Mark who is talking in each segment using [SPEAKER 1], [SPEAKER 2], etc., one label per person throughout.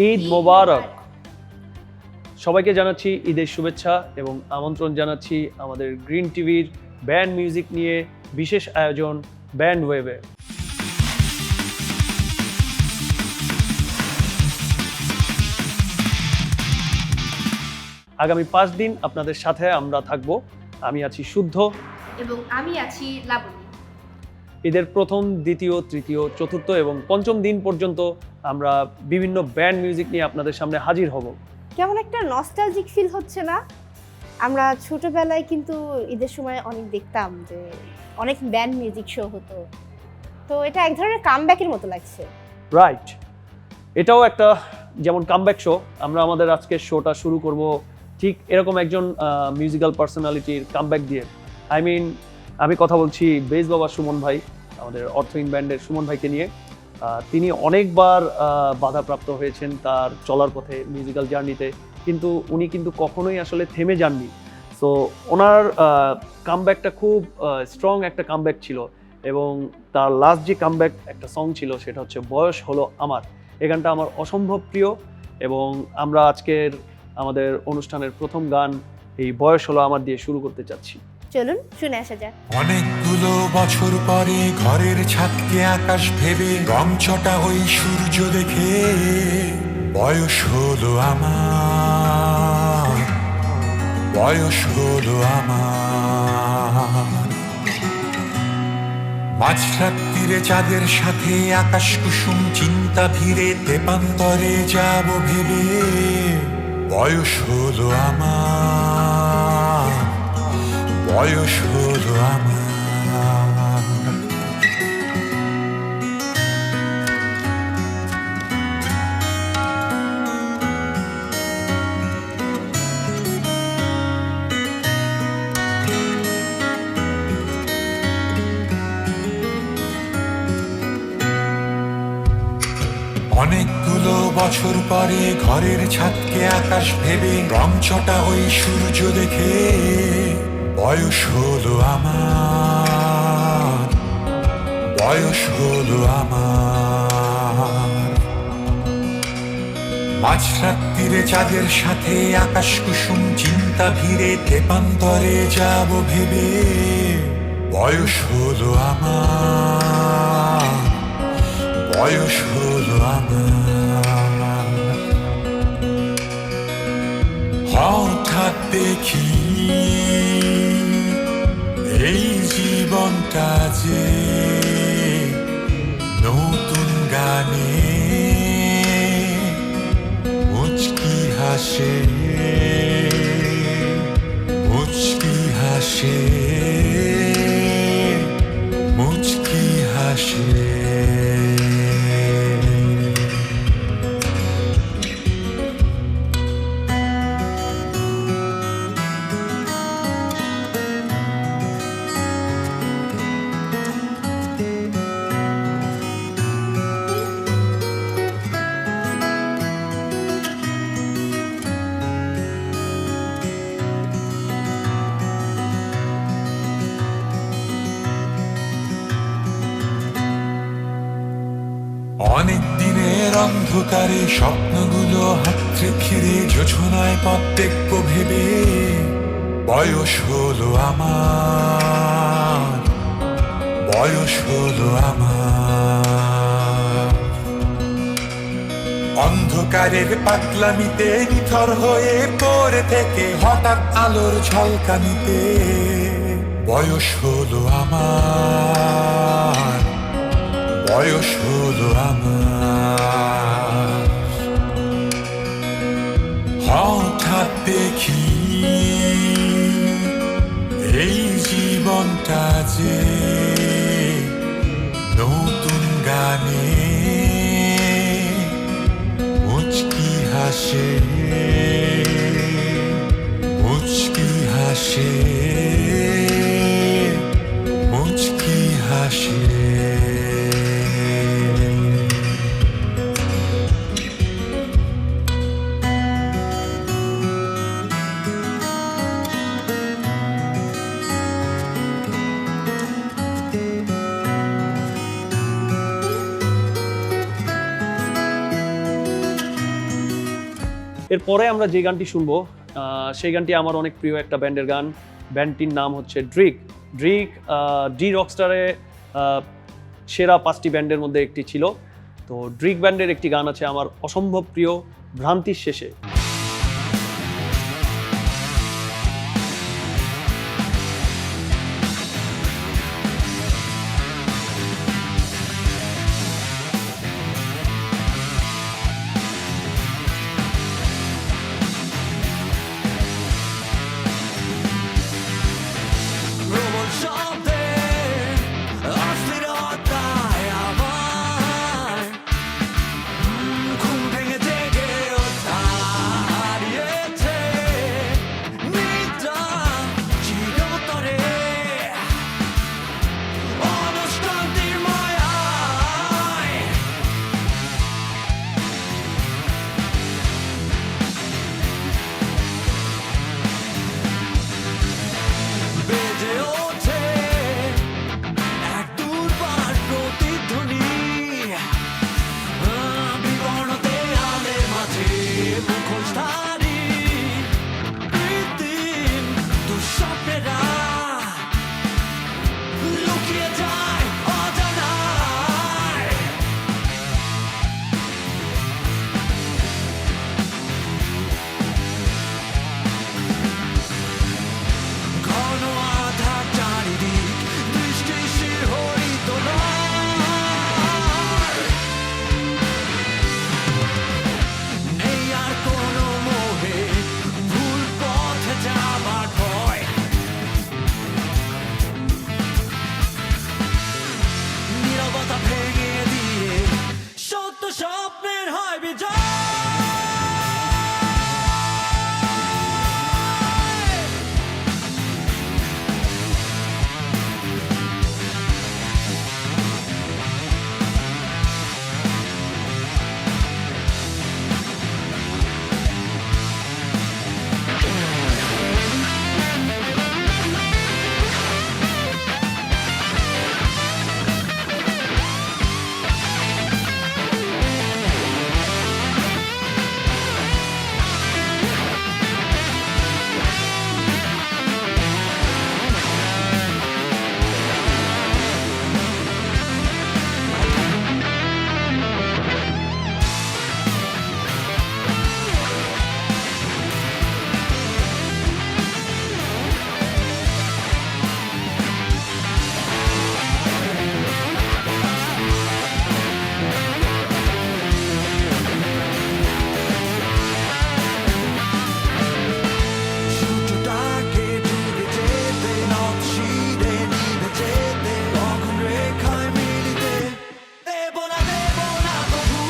[SPEAKER 1] ঈদ মোবারক। সবাইকে জানাচ্ছি ঈদের শুভেচ্ছা এবং আমন্ত্রণ জানাচ্ছি আমাদের গ্রিন টিভির ব্যান্ড মিউজিক নিয়ে বিশেষ আয়োজন ব্যান্ড ওয়েভে। আগামী 5 দিন আপনাদের সাথে আমরা থাকব। আমি আছি শুদ্ধ
[SPEAKER 2] এবং আমি আছি লাবণী।
[SPEAKER 1] ঈদের প্রথম, দ্বিতীয়, তৃতীয়, চতুর্থ এবং পঞ্চম দিন পর্যন্ত আমরা বিভিন্ন ব্যান্ড মিউজিক নিয়ে আপনাদের সামনে হাজির হব।
[SPEAKER 3] কেমন একটা নস্টালজিক ফিল হচ্ছে না? আমরা ছোটবেলায় কিন্তু ঈদের সময় অনেক দেখতাম যে অনেক ব্যান্ড মিউজিক শো হতো, তো এটা এক ধরনের কামব্যাকের মতো লাগছে।
[SPEAKER 1] রাইট, এটাও একটা যেমন কামব্যাক শো। আমরা আমাদের আজকের শোটা শুরু করব ঠিক এরকম একজন মিউজিক্যাল পার্সোনালিটির কামব্যাক দিয়ে। আমি কথা বলছি বেস বাবা সুমন ভাই, আমাদের অর্থহীন ব্যান্ডের সুমন ভাইকে নিয়ে। তিনি অনেকবার বাধাপ্রাপ্ত হয়েছেন তার চলার পথে, মিউজিক্যাল জার্নিতে, কিন্তু উনি কিন্তু কখনোই আসলে থেমে যাননি। সো ওনার কামব্যাকটা খুব স্ট্রং একটা কামব্যাক ছিল এবং তার লাস্ট যে কামব্যাক একটা সং ছিল সেটা হচ্ছে বয়স হলো আমার। এই গানটা আমার অসম্ভব প্রিয় এবং আমরা আজকের আমাদের অনুষ্ঠানের প্রথম গান এই বয়স হলো আমার দিয়ে শুরু করতে চাচ্ছি।
[SPEAKER 3] চলুন শুনে আসা যাক।
[SPEAKER 4] অনেকগুলো বছর পরে ঘরের ছাদকে আকাশ ভেবে রংচটা ওই সূর্য দেখে বয়স হলো আমার, বয়স হলো আমার। মাঝরাত্রিরে চাঁদের সাথে আকাশ কুসুম চিন্তা ভিড়ে তেপান্তরে যাব ভেবে বয়স হলো আমার, বয়স হলো আমার। অনেকগুলো বছর পরে ঘরের ছাদকে আকাশ ভেবে রংচটা ওই সূর্য দেখে বয়স হলো আমার, বয়স হলো আমার। মাঝরাত্রিরে চাঁদের সাথে আকাশ কুসুম চিন্তা ভিড়ে তেপান্তরে যাব ভেবে বয়স হলো আমার, বয়স হলো আমার। হঠাৎ দেখি এই জীবনটা যে নতুন গানে মুচকি হাসে, মুচকি হাসে, মুচকি হাসে। অনেক দিনের অন্ধকারে স্বপ্নগুলো হাতড়ে ফিরে যোছনায় পথ দেখব ভেবে বয়স হলো আমার, বয়স হলো আমার। অন্ধকারের পাতলামিতে নিথর হয়ে পড়ে থেকে হঠাৎ আলোর ঝলকানিতে বয়স হলো আমার, বয়স হলো আমার। হঠাৎ দেখি এই জীবনটা যে নতুন গানে মুচকি হাসে, মুচকি হাসে, মুচকি হাসে।
[SPEAKER 1] এরপরে আমরা যে গানটি শুনবো সেই গানটি আমার অনেক প্রিয় একটা ব্যান্ডের গান। ব্যান্ডটির নাম হচ্ছে ড্রিক। ডি রকস্টারে সেরা 5টি ব্যান্ডের মধ্যে একটি ছিল। তো ড্রিক ব্যান্ডের একটি গান আছে আমার অসম্ভব প্রিয়, ভ্রান্তির শেষে।
[SPEAKER 4] প্রবল শব্দে অস্থিরতায় আমার ঘুম ভেঙে জেগে ওঠা হারিয়েছে নিদ্রা চিরতরে অনুষ্কান্তির মায়ায় বেজে ওঠে এক দুর্বার প্রতিধ্বনি বিবর্ণ দেয়ালের মাঝে মুখোশধারী কৃত্রিম দুঃস্বপ্নেরা লুকিয়ে যায় অজানায়। ঘন আধার চারিদিক দৃষ্টি শিহরিত নয়। নেই আর কোনো মোহে ভুল পথে যাবার ভয়। নীরবতা ভেঙে দিয়ে সত্য স্বপ্নের হয় বিজয়। সূর্যটাকে ডুবে যেতে নকশিরে নিভে যেতে কখন রেখায় মিলিতে দেব না প্রভু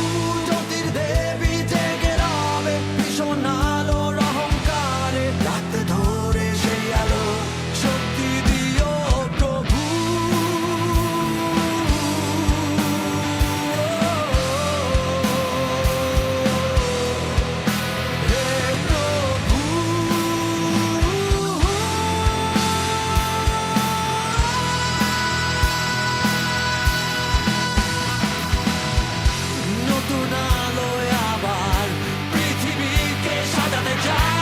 [SPEAKER 4] জ্যোতির্দেবী জেগে রবে ভীষণ আলোর অহংকারে রাখতে ধরে সেই আলো শক্তি দিও প্রভু। হে প্রভু নতুন আলোয় আবার পৃথিবীকে সাজাতে চাই।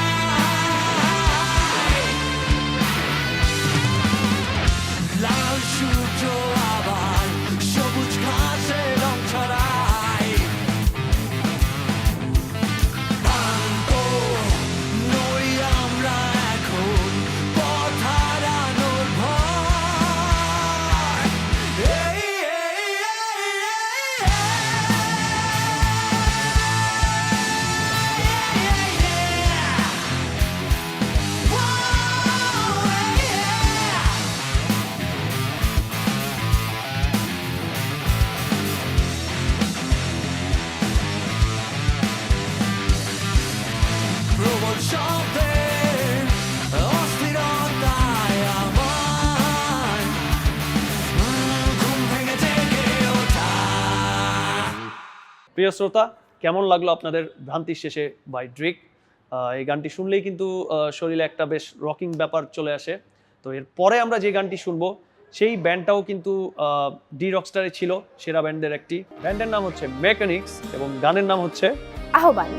[SPEAKER 4] লাল সূর্য আবার সবুজ ঘাসে রং ছড়ায়। ক্লান্ত নই আমরা এখন পথ হারানোর ভয়। এই, এই, এই, প্রবল শব্দে অস্থিরতায় আমার ঘুম ভেঙে জেগে ওঠা।
[SPEAKER 1] প্রিয় শ্রোতা, কেমন লাগলো আপনাদের ভ্রান্তির শেষে বাই ড্রিক? এই গানটি শুনলেই কিন্তু শরীরে একটা বেশ রকিং ব্যাপার চলে আসে। তো এর পরে আমরা যে গানটি শুনবো সেই ব্যান্ডটাও কিন্তু ডি রকস্টারে ছিল সেরা ব্যান্ডের একটি। ব্যান্ডের নাম হচ্ছে মেকানিক্স এবং গানের নাম হচ্ছে
[SPEAKER 3] আহ্বান।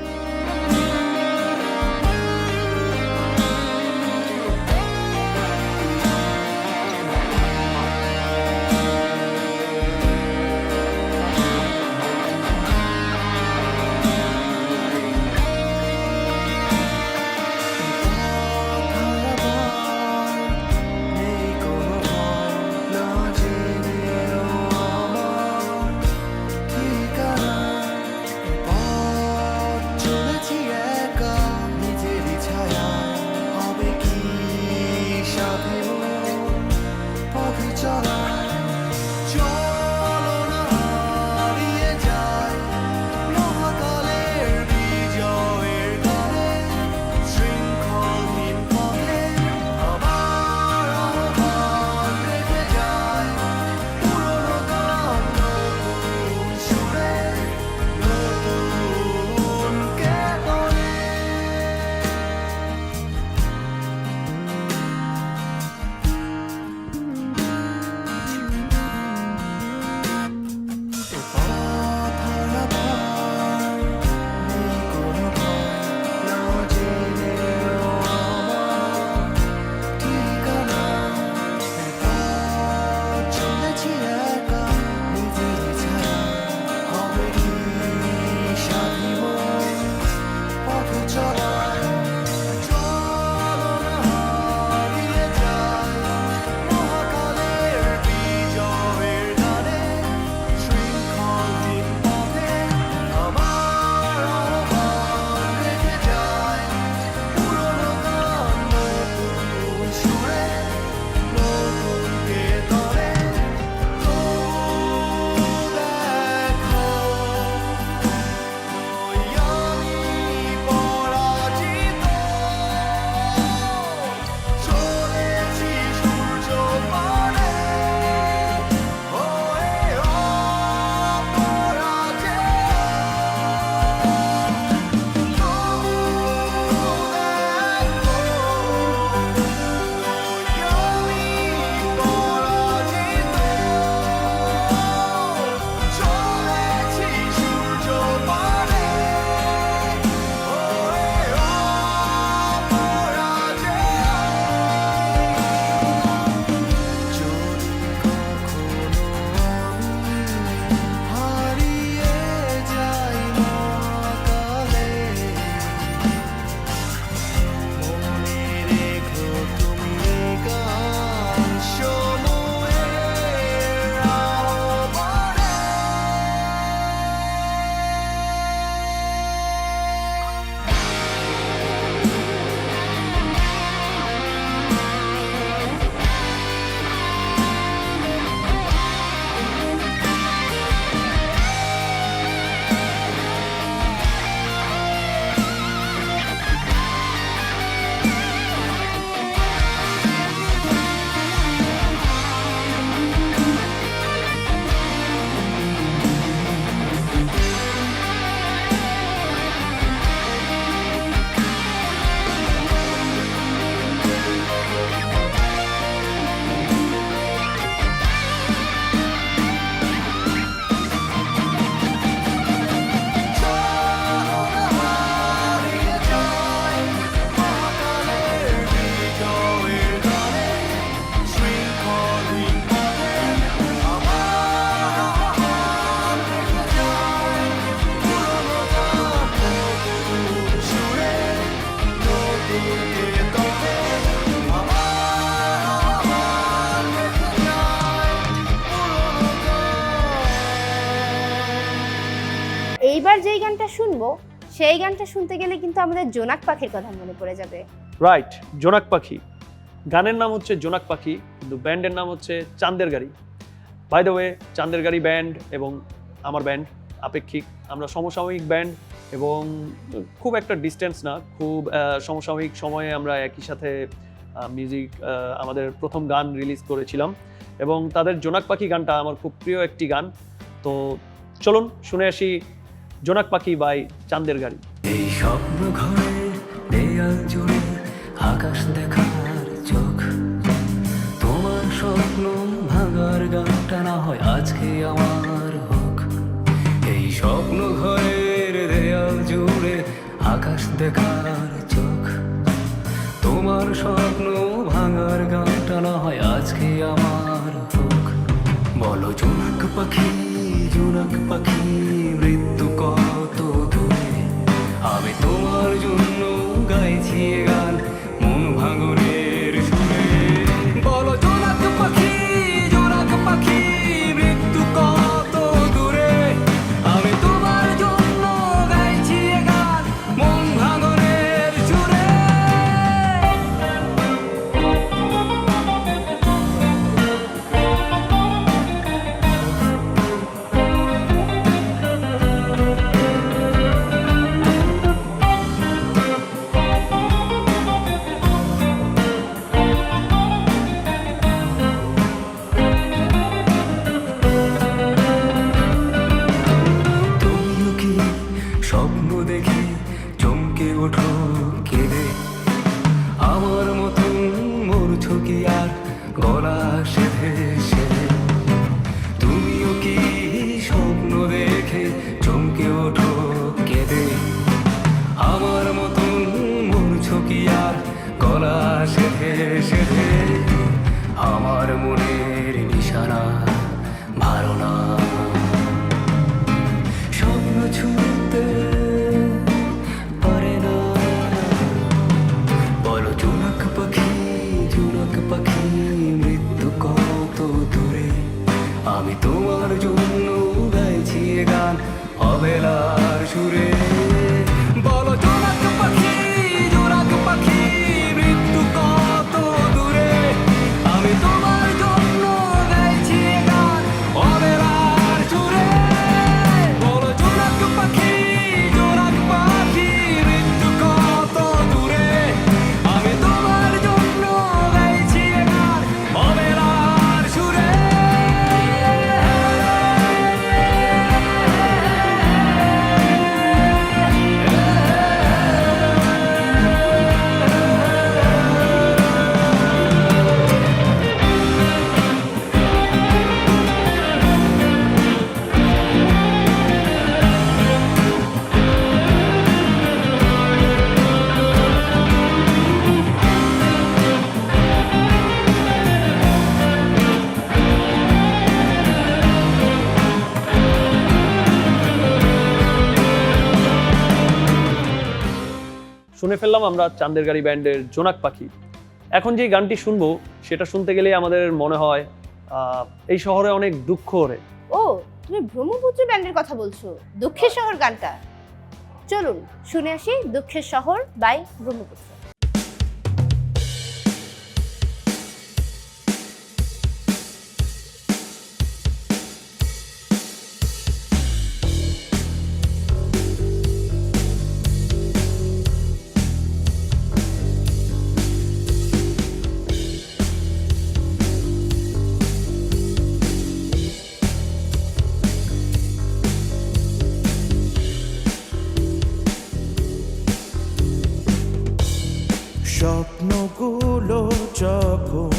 [SPEAKER 3] গানটা শুনবো সেই গানটা শুনতে গেলে কিন্তু আমাদের জোনাক পাখির কথা মনে পড়ে যাবে।
[SPEAKER 1] রাইট, জোনাক পাখি। গানের নাম হচ্ছে জোনাক পাখি, কিন্তু ব্যান্ডের নাম হচ্ছে চাঁদের গাড়ি। বাই দ্য ওয়ে, চাঁদের গাড়ি ব্যান্ড এবং আমার ব্যান্ড আপেক্ষিক, আমরা সমসাময়িক ব্যান্ড এবং খুব একটা ডিস্টেন্স না, খুব সমসাময়িক সময়ে আমরা একই সাথে মিউজিক আমাদের প্রথম গান রিলিজ করেছিলাম এবং তাদের জোনাক পাখি গানটা আমার খুব প্রিয় একটি গান। তো চলুন শুনে আসি জোনাক পাখি বাই চাঁদের গাড়ি।
[SPEAKER 4] এই স্বপ্ন ঘরে দেয়াল জুড়ে আকাশ দেখার চোখ, তোমার স্বপ্ন ভাঙার গানটা না হয় আজকে আমার হোক। এই স্বপ্ন ঘরের দেয়াল জুড়ে আকাশ দেখার চোখ, তোমার স্বপ্ন ভাঙার গানটা না হয় আজকে আমার হোক। বলো জোনাক পাখি, জোনাক পাখি, মৃত্যু কত দূরে, আমি তোমার জন্য গাইছি এ গান মন ভাঙনের সুরে। বলো জোনাক পাখি, জোনাক পাখি, মৃত্যু কত দূরে, আমি তোমার জন্য গাইছি এ গান মন ভাঙনের সুরে। তুমিও কি স্বপ্ন দেখে চমকে ওঠো কেঁদে, আমার মতন মরছো কি আর গলা সেধে সেধে? তুমিও কি স্বপ্ন দেখে চমকে ওঠো কেঁদে, আমার মতন মরছো কি আর গলা সেধে সেধে? আমার মনের নিশানা ভালো না, স্বপ্ন ছুঁতে পারে না। বলো জোনাক পাখি, জোনাক পাখি, মৃত্যু কত দূরে, আমি তোমার জন্য গাইছি এ গান অবেলার সুরে। বলো জোনাক পাখি, জোনাক পাখি, মৃত্যু কত দূরে, আমি তোমার জন্য গাইছি এ গান অবেলার সুরে। বলো জোনাক পাখি, জোনাক পাখি, মৃত্যু কত দূরে, আমি তোমার জন্য গাইছি এ গান অবেলার সুরে।
[SPEAKER 1] শুনে ফেললাম আমরা চাঁদের গাড়ি ব্যান্ডের জোনাক পাখি। এখন যে গানটি শুনবো সেটা শুনতে গেলে আমাদের মনে হয় এই শহরে অনেক দুঃখ রে।
[SPEAKER 3] ও, তুমি ব্রহ্মপুত্র ব্যান্ডের কথা বলছো, দুঃখের শহর গানটা। চলুন শুনে আসি দুঃখের শহর বাই ব্রহ্মপুত্র।
[SPEAKER 5] স্বপ্নগুলো যখন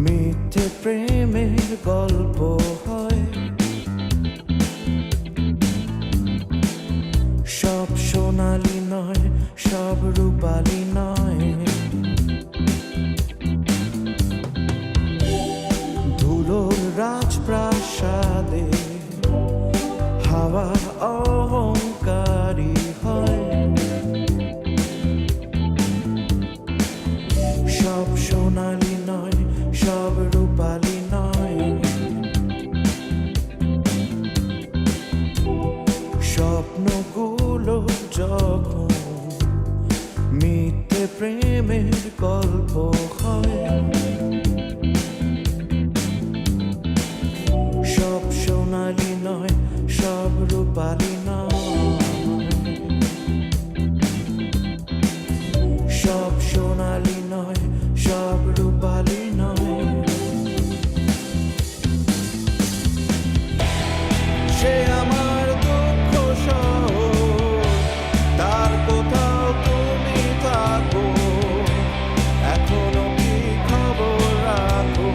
[SPEAKER 5] মিথ্যে প্রেমের গল্প হয়, সব সোনালি নয়, সব রূপালি নয়, ধুলোর রাজপ্রাসাদে হাওয়া অহংকারী হয়, সব সোনালি নয়, সব রূপালি নয়, সব প্রেমের গল্প হয়। সব সোনালি নয়, সব রূপালি নয়, সব সোনালি নয়, সব রূপালি নয়। সে আমার দুঃখ শহর, তার কোথাও তুমি থাকো, এখনো কি খবর রাখো?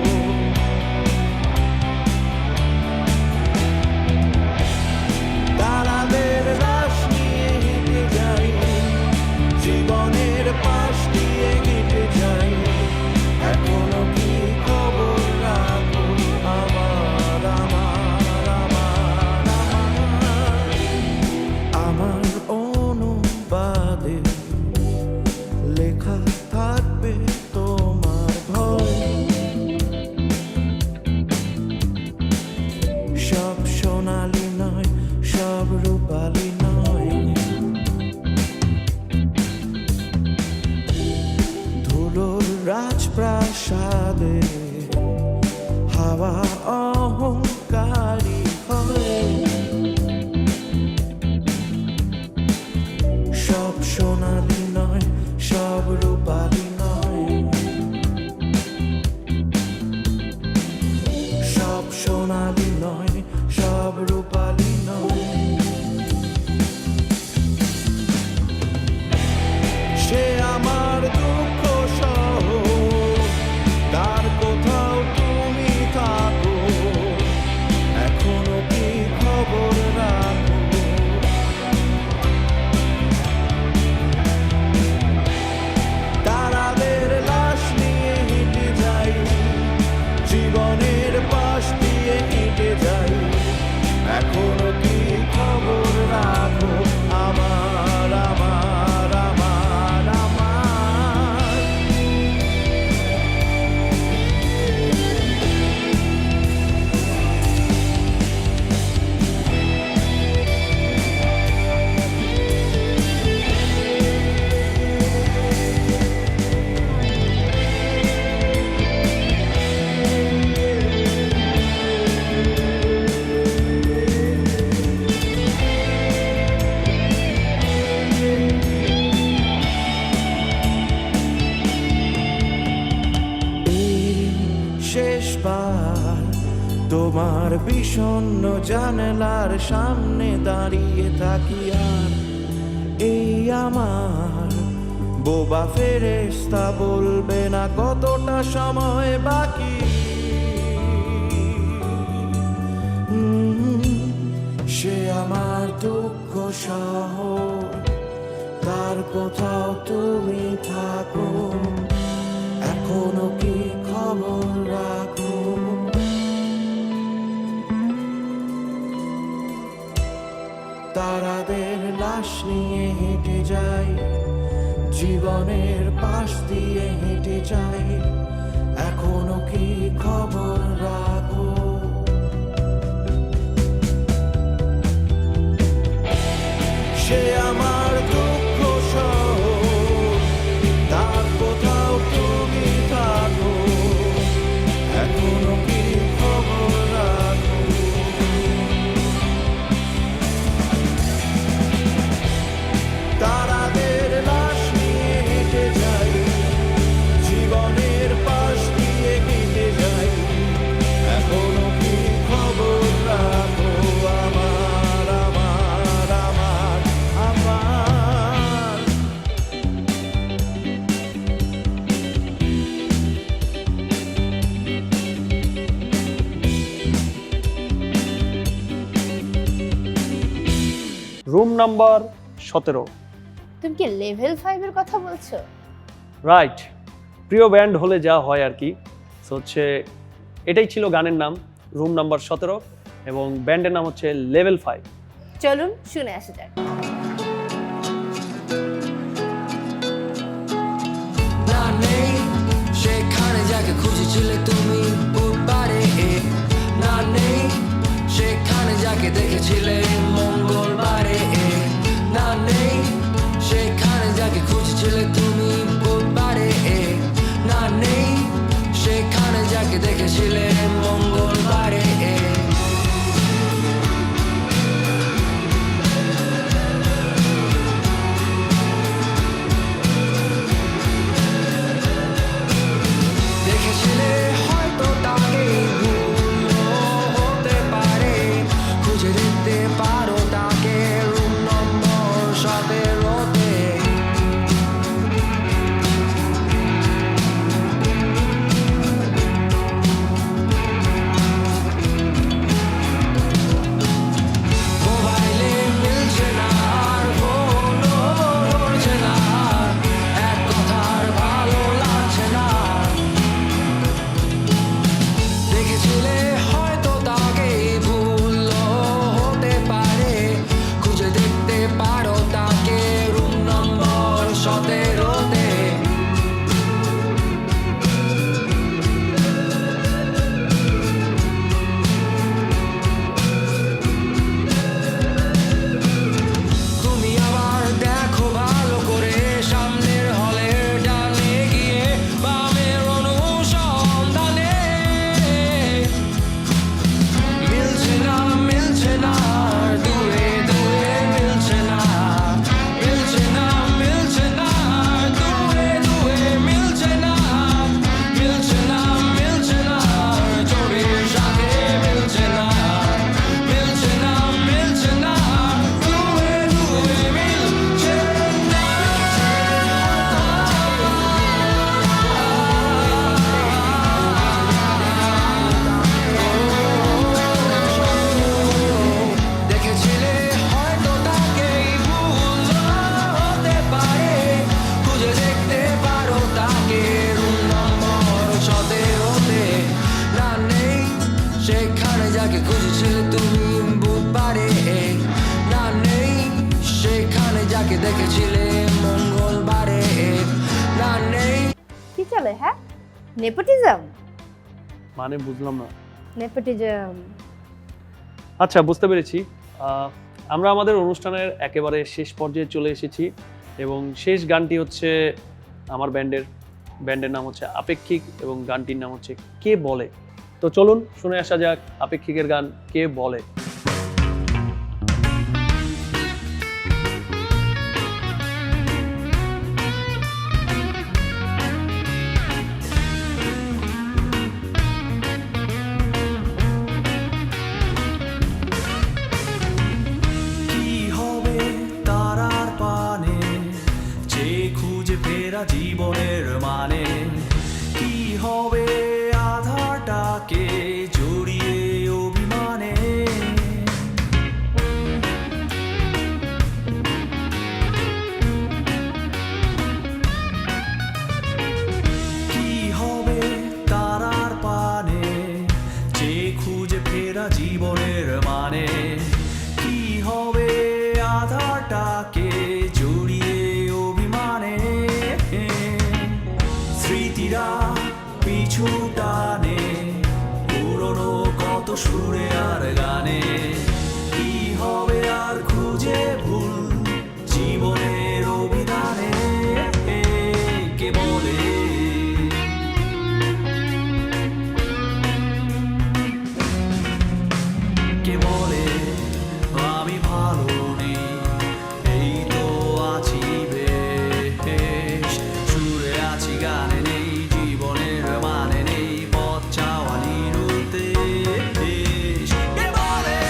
[SPEAKER 5] তারাদের রাশ নিয়ে হেঁটে যাই, জীবনের পাশ দিয়ে হেঁটে যাই, এখনো কি খবর রাখো? আমার আমার আমার আমার আমার অনুবাদে লেখা থাকবে তোমার ভয়। সব সোনালি নয়, সব রূপালি নয়, ধুলোর রাজপ্রাসাদে হাওয়া অহংকারী হয়। সব সোনালি নয়, সব রূপালি নয়, সব সোনালি নয়, সব রূপালি নয়। সে আমার দুঃখ শহর, তার কোথাও তুমি থাকো, এখনো কি খবর রাখো? তারাদের লাশ নিয়ে হেঁটে যাই, জীবনের পাশ দিয়ে হেঁটে যাই, এখনো কি খবর রাখো? আমার আমার আমার আমার শেষবার তোমার বিষণ্ণ জানালার সামনে দাঁড়িয়ে থাকি, আর এই আমার বোবা ফেরেশতা বলবে না কতটা সময় বাকি। সে আমার দুঃখ শহর, তার কোথাও তুমি থাকো, এখনো কি খবর রাখো? তারাদের লাশ নিয়ে হেঁটে যাই, জীবনের পাশ দিয়ে হেঁটে যাই, এখনো কি খবর রাখো? সে আমার দুঃখ শহর, তার কোথাও তুমি থাকো, এখনো কি খবর রাখো? তারাদের লাশ নিয়ে হেঁটে যাই, জীবনের পাশ দিয়ে হেঁটে যাই, এখনো কি খবর রাখো? আমার আমার আমার আমার
[SPEAKER 1] রুম নাম্বার 17।
[SPEAKER 3] তুমি কি লেভেল 5 এর কথা বলছো?
[SPEAKER 1] রাইট, প্রিয় ব্যান্ড হলে যা হয় আর কি। সো হচ্ছে এটাই ছিল গানের নাম, রুম নাম্বার 17, এবং ব্যান্ডের নাম হচ্ছে লেভেল 5।
[SPEAKER 3] চলুন শুনে আসা যাক।
[SPEAKER 4] না নেই সেখানে যাকে খুঁজেছিলে তুমি বুধবারে, না নেই সেখানে যাকে দেখেছিলে মঙ্গলবারে, না নেই সেখানে যাকে খুঁজেছিলে তুমি বুধবারে। দেখেছিলে মঙ্গলবারে দেখেছিলে হয়তো তাকে ভুলও হতে পারে খুঁজে দেখতে পারো তাকে রুম নম্বর 17-তে মোবাইলে মিলছে না আর ফোনও ধরছে না এক কথার ভালো লাগছে না দেখেছিলে হয়তো তাকে ভুলও হতে পারে খুঁজে দেখতে পারো তাকে রুম নম্বর 17-তে তুমি আবার দেখো ভালো করে সামনের হলের ডানে গিয়ে বামের অনুসন্ধানে মিলছে না মিলছে না দূরে দূরে মিলছে না মিলছে না মিলছে না দূরে দূরে মিলছে না মিলছে না মিলছে না ছবির সাথে মিলছে না মিলছে না মিলছে না দূরে দূরে মিলছে না দেখেছিলে হয়তো তাকে ভুলও হতে পারে খুঁজে দেখতে পারো তাকে রুম নম্বর 17-তে না নেই সেখানে যাকে খুঁজেছিলে তুমি বুধবারে না নেই সেখানে যাকে দেখেছিলে মঙ্গলবারে না নেই
[SPEAKER 3] কি চলে হ্যাঁ? নেপোটিজম?
[SPEAKER 1] মানে বুঝলাম না।
[SPEAKER 3] নেপোটিজম
[SPEAKER 1] আচ্ছা, বুঝতে পেরেছি। আমরা আমাদের অনুষ্ঠানের একেবারে শেষ পর্যায়ে চলে এসেছি এবং শেষ গানটি হচ্ছে আমার ব্যান্ডের নাম হচ্ছে আপেক্ষিক এবং গানটির নাম হচ্ছে কে বলে। তো চলুন শুনে আসা যাক আপেক্ষিকের গান কে বলে।
[SPEAKER 5] কি হবে তারার পানে যে খুঁজে ফেরা জীবনের মানে কি হবে আধারটাকে জড়িয়ে অভিমানে কি হবে তারার পানে যে খুঁজে ফেরা জীবনের মানে কি হবে আধারটাকে জড়িয়ে অভিমানে স্মৃতিরা পিছু টানে পুরনো কত সুরে আর গানে কি হবে আর খুঁজে ভুল জীবনের অভিধানে কে বলে কে বলে আমি ভালো নেই এই তো আছি বেশ সুরে আছি গানে নেই জীবনের মানে নেই পথ চাওয়া নিরুদ্দেশ কে বলে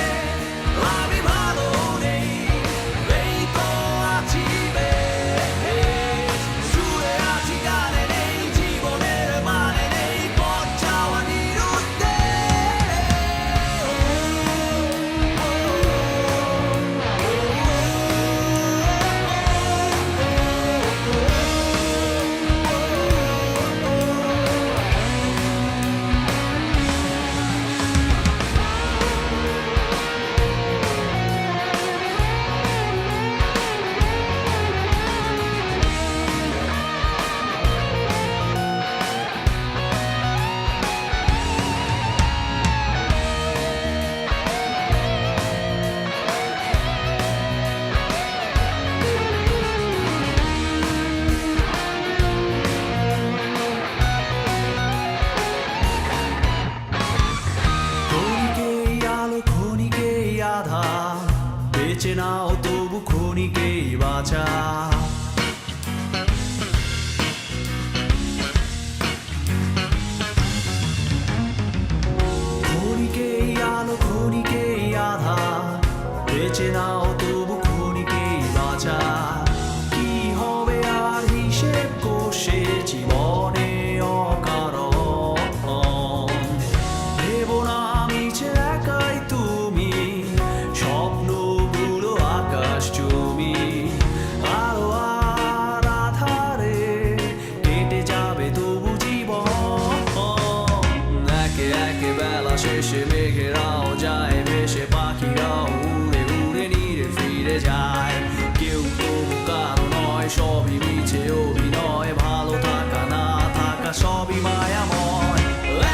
[SPEAKER 4] শেষে মেঘেরাও যায় ভেসে, পাখিরাও উড়ে উড়ে নিরে ফিরে যায়। কেউ তবু কারো নয়, সবই মিছে অভিনয়, ভালো থাকা না থাকা সবই মায়াময়।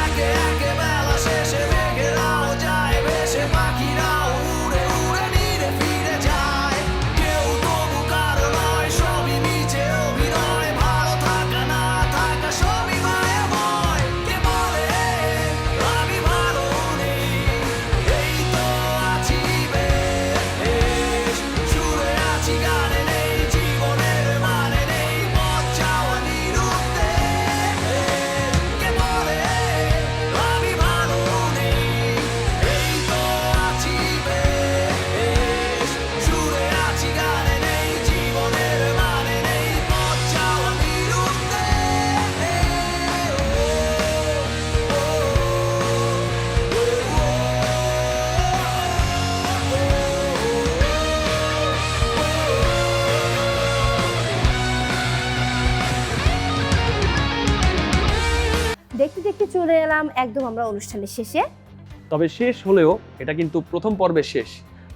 [SPEAKER 4] একে একে বেলা শেষে মেঘেরাও যায় ভেসে, পাখিরাও উড়ে উড়ে নিরে ফিরে যায়। কেউ তবু কারো নয়, সবই মিছে অভিনয়, ভালো থাকা না থাকা সবই মায়াময়। কে বলে আমি ভালো নেই, এই তো আছি বেশ, সুরে আছি গানে নেই, জীবনের মানে নেই, পথ চাওয়া নিরুদ্দেশ। কে বলে আমি ভালো নেই, এই তো আছি বেশ, সুরে আছি গানে নেই, জীবনের মানে নেই, পথ চাওয়া
[SPEAKER 3] দেখতে দেখতে চলে এলাম একদম আমরা অনুষ্ঠানের শেষে।
[SPEAKER 1] তবে শেষ হলেও এটা কিন্তু প্রথম পর্বের শেষ।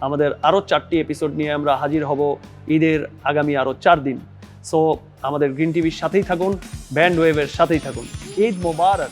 [SPEAKER 1] আমাদের আরও 4টি এপিসোড নিয়ে আমরা হাজির হব ঈদের আগামী আরও 4 দিন। সো আমাদের গ্রিন টিভির সাথেই থাকুন, ব্যান্ড ওয়েভের সাথেই থাকুন। ঈদ মোবারক।